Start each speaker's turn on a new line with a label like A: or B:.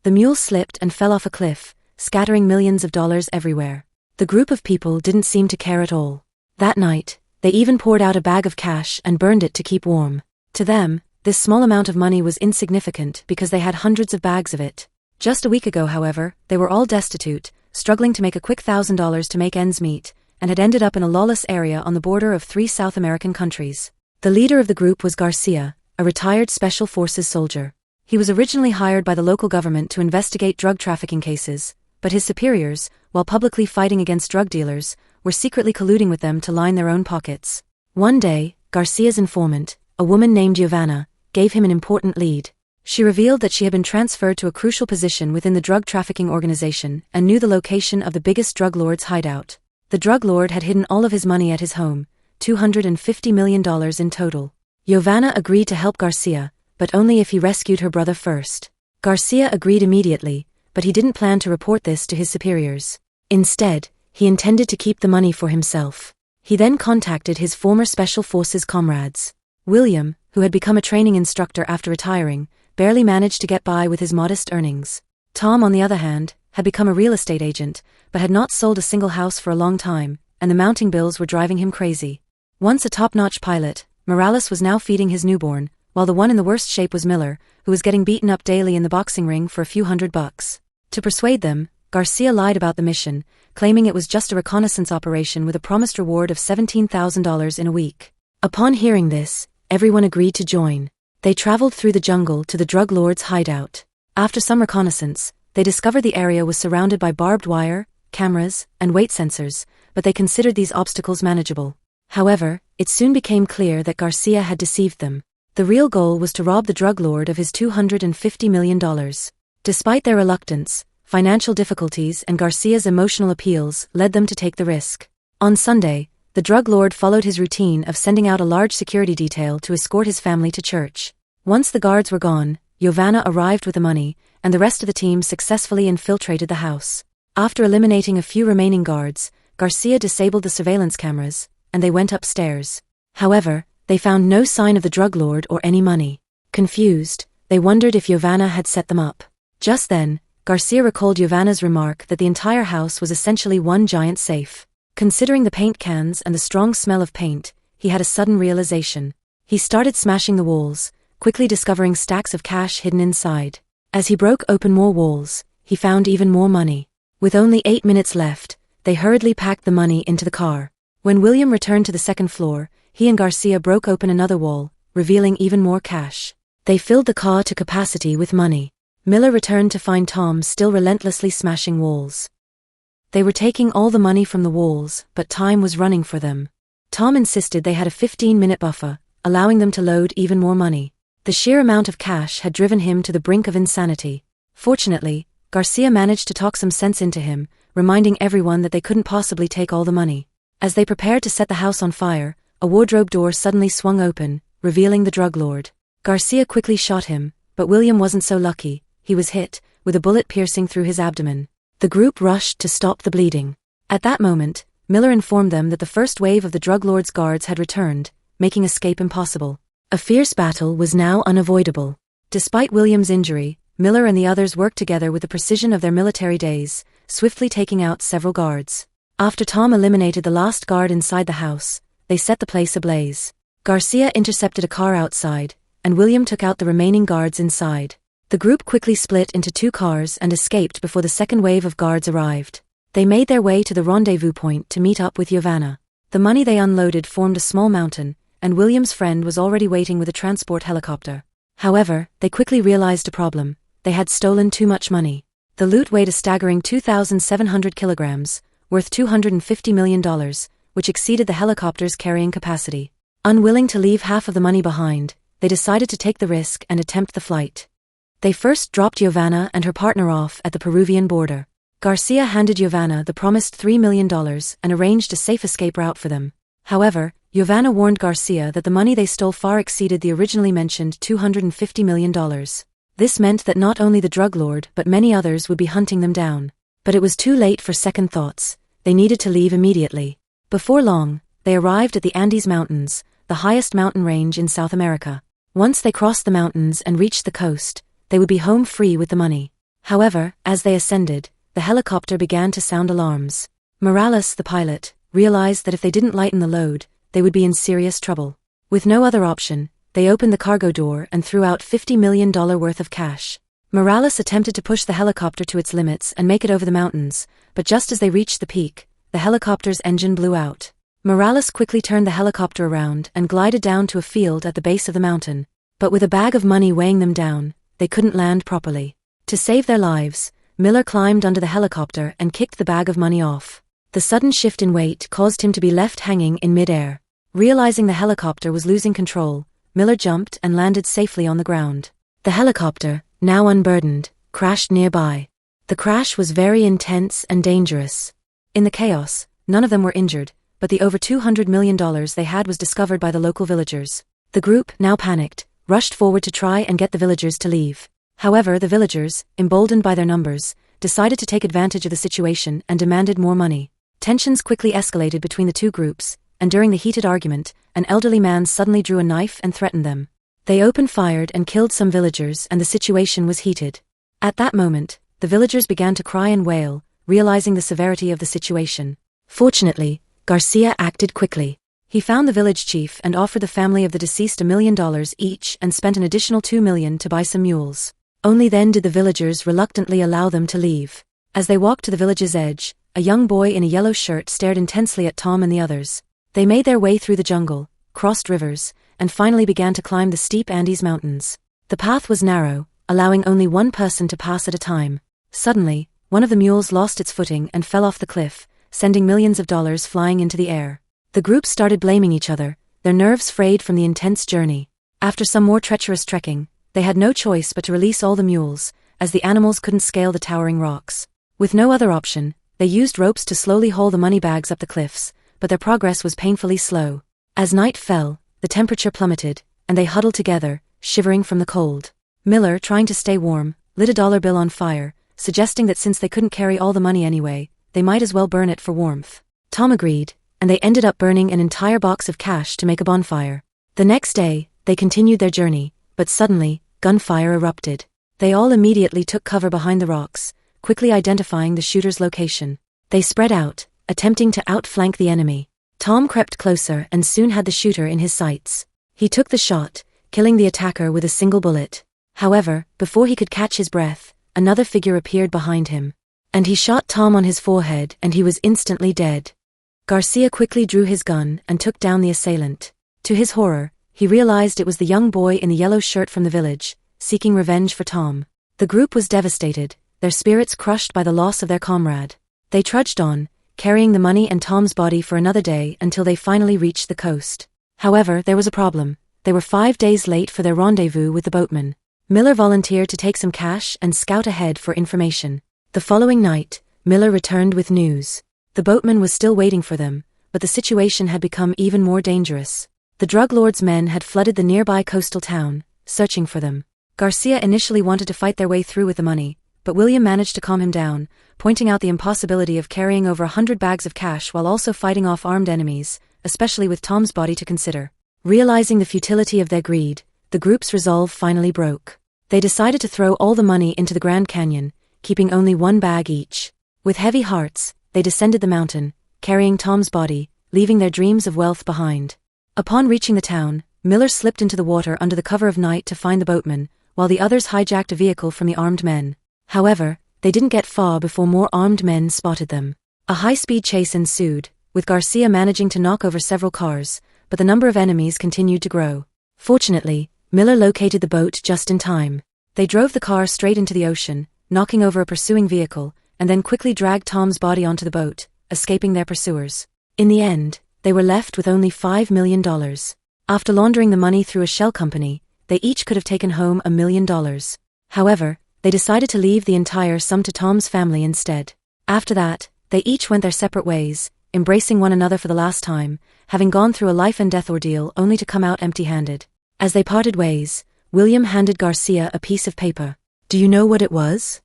A: The mule slipped and fell off a cliff, scattering millions of dollars everywhere. The group of people didn't seem to care at all. That night, they even poured out a bag of cash and burned it to keep warm. To them, this small amount of money was insignificant because they had hundreds of bags of it. Just a week ago, however, they were all destitute, struggling to make a quick $1,000 to make ends meet, and had ended up in a lawless area on the border of 3 South American countries. The leader of the group was Garcia, a retired Special Forces soldier. He was originally hired by the local government to investigate drug trafficking cases, but his superiors, while publicly fighting against drug dealers, were secretly colluding with them to line their own pockets. One day, Garcia's informant, a woman named Giovanna, gave him an important lead. She revealed that she had been transferred to a crucial position within the drug trafficking organization and knew the location of the biggest drug lord's hideout. The drug lord had hidden all of his money at his home, $250 million in total. Giovanna agreed to help Garcia, but only if he rescued her brother first. Garcia agreed immediately, but he didn't plan to report this to his superiors. Instead, he intended to keep the money for himself. He then contacted his former Special Forces comrades. William, who had become a training instructor after retiring, barely managed to get by with his modest earnings. Tom, on the other hand, had become a real estate agent, but had not sold a single house for a long time, and the mounting bills were driving him crazy. Once a top-notch pilot, Morales was now feeding his newborn, while the one in the worst shape was Miller, who was getting beaten up daily in the boxing ring for a few $100. To persuade them, Garcia lied about the mission, claiming it was just a reconnaissance operation with a promised reward of $17,000 in a week. Upon hearing this, everyone agreed to join. They traveled through the jungle to the drug lord's hideout. After some reconnaissance, they discovered the area was surrounded by barbed wire, cameras, and weight sensors, but they considered these obstacles manageable. However, it soon became clear that Garcia had deceived them. The real goal was to rob the drug lord of his $250 million. Despite their reluctance, financial difficulties and Garcia's emotional appeals led them to take the risk. On Sunday, the drug lord followed his routine of sending out a large security detail to escort his family to church. Once the guards were gone, Giovanna arrived with the money, and the rest of the team successfully infiltrated the house. After eliminating a few remaining guards, Garcia disabled the surveillance cameras, and they went upstairs. However, they found no sign of the drug lord or any money. Confused, they wondered if Giovanna had set them up. Just then, Garcia recalled Giovanna's remark that the entire house was essentially one giant safe. Considering the paint cans and the strong smell of paint, he had a sudden realization. He started smashing the walls, quickly discovering stacks of cash hidden inside. As he broke open more walls, he found even more money. With only 8 minutes left, they hurriedly packed the money into the car. When William returned to the second floor, he and Garcia broke open another wall, revealing even more cash. They filled the car to capacity with money. Miller returned to find Tom still relentlessly smashing walls. They were taking all the money from the walls, but time was running for them. Tom insisted they had a 15-minute buffer, allowing them to load even more money. The sheer amount of cash had driven him to the brink of insanity. Fortunately, Garcia managed to talk some sense into him, reminding everyone that they couldn't possibly take all the money. As they prepared to set the house on fire, a wardrobe door suddenly swung open, revealing the drug lord. Garcia quickly shot him, but William wasn't so lucky. He was hit, with a bullet piercing through his abdomen. The group rushed to stop the bleeding. At that moment, Miller informed them that the first wave of the drug lord's guards had returned, making escape impossible. A fierce battle was now unavoidable. Despite William's injury, Miller and the others worked together with the precision of their military days, swiftly taking out several guards. After Tom eliminated the last guard inside the house, they set the place ablaze. Garcia intercepted a car outside, and William took out the remaining guards inside. The group quickly split into 2 cars and escaped before the second wave of guards arrived. They made their way to the rendezvous point to meet up with Giovanna. The money they unloaded formed a small mountain, and William's friend was already waiting with a transport helicopter. However, they quickly realized a problem. They had stolen too much money. The loot weighed a staggering 2,700 kilograms, worth $250 million, which exceeded the helicopter's carrying capacity. Unwilling to leave half of the money behind, they decided to take the risk and attempt the flight. They first dropped Giovanna and her partner off at the Peruvian border. Garcia handed Giovanna the promised $3 million and arranged a safe escape route for them. However, Giovanna warned Garcia that the money they stole far exceeded the originally mentioned $250 million. This meant that not only the drug lord but many others would be hunting them down. But it was too late for second thoughts. They needed to leave immediately. Before long, they arrived at the Andes Mountains, the highest mountain range in South America. Once they crossed the mountains and reached the coast, they would be home free with the money. However, as they ascended, the helicopter began to sound alarms. Morales, the pilot, realized that if they didn't lighten the load, they would be in serious trouble. With no other option, they opened the cargo door and threw out $50 million worth of cash. Morales attempted to push the helicopter to its limits and make it over the mountains, but just as they reached the peak, the helicopter's engine blew out. Morales quickly turned the helicopter around and glided down to a field at the base of the mountain. But with a bag of money weighing them down, they couldn't land properly. To save their lives, Miller climbed under the helicopter and kicked the bag of money off. The sudden shift in weight caused him to be left hanging in mid-air. Realizing the helicopter was losing control, Miller jumped and landed safely on the ground. The helicopter, now unburdened, crashed nearby. The crash was very intense and dangerous. In the chaos, none of them were injured, but the over $200 million they had was discovered by the local villagers. The group, now panicked, rushed forward to try and get the villagers to leave. However, the villagers, emboldened by their numbers, decided to take advantage of the situation and demanded more money. Tensions quickly escalated between the two groups, and during the heated argument, an elderly man suddenly drew a knife and threatened them. They opened fire and killed some villagers, and the situation was heated. At that moment, the villagers began to cry and wail, realizing the severity of the situation. Fortunately, Garcia acted quickly. He found the village chief and offered the family of the deceased $1 million each and spent an additional $2 million to buy some mules. Only then did the villagers reluctantly allow them to leave. As they walked to the village's edge, a young boy in a yellow shirt stared intensely at Tom and the others. They made their way through the jungle, crossed rivers, and finally began to climb the steep Andes Mountains. The path was narrow, allowing only one person to pass at a time. Suddenly, one of the mules lost its footing and fell off the cliff, sending millions of dollars flying into the air. The group started blaming each other, their nerves frayed from the intense journey. After some more treacherous trekking, they had no choice but to release all the mules, as the animals couldn't scale the towering rocks. With no other option, they used ropes to slowly haul the money bags up the cliffs, but their progress was painfully slow. As night fell, the temperature plummeted, and they huddled together, shivering from the cold. Miller, trying to stay warm, lit a dollar bill on fire, suggesting that since they couldn't carry all the money anyway, they might as well burn it for warmth. Tom agreed, and they ended up burning an entire box of cash to make a bonfire. The next day, they continued their journey, but suddenly, gunfire erupted. They all immediately took cover behind the rocks, quickly identifying the shooter's location. They spread out, attempting to outflank the enemy. Tom crept closer and soon had the shooter in his sights. He took the shot, killing the attacker with a single bullet. However, before he could catch his breath, another figure appeared behind him. And he shot Tom on his forehead and he was instantly dead. Garcia quickly drew his gun and took down the assailant. To his horror, he realized it was the young boy in the yellow shirt from the village, seeking revenge for Tom. The group was devastated, their spirits crushed by the loss of their comrade. They trudged on, carrying the money and Tom's body for another day until they finally reached the coast. However, there was a problem. They were 5 days late for their rendezvous with the boatman. Miller volunteered to take some cash and scout ahead for information. The following night, Miller returned with news. The boatman was still waiting for them, but the situation had become even more dangerous. The drug lord's men had flooded the nearby coastal town, searching for them. Garcia initially wanted to fight their way through with the money, but William managed to calm him down, pointing out the impossibility of carrying over 100 bags of cash while also fighting off armed enemies, especially with Tom's body to consider. Realizing the futility of their greed, the group's resolve finally broke. They decided to throw all the money into the Grand Canyon, keeping only one bag each. With heavy hearts, they descended the mountain, carrying Tom's body, leaving their dreams of wealth behind. Upon reaching the town, Miller slipped into the water under the cover of night to find the boatman, while the others hijacked a vehicle from the armed men. However, they didn't get far before more armed men spotted them. A high-speed chase ensued, with Garcia managing to knock over several cars, but the number of enemies continued to grow. Fortunately, Miller located the boat just in time. They drove the car straight into the ocean, knocking over a pursuing vehicle, and then quickly dragged Tom's body onto the boat, escaping their pursuers. In the end, they were left with only $5 million. After laundering the money through a shell company, they each could have taken home $1 million. However, they decided to leave the entire sum to Tom's family instead. After that, they each went their separate ways, embracing one another for the last time, having gone through a life-and-death ordeal only to come out empty-handed. As they parted ways, William handed Garcia a piece of paper. "Do you know what it was?"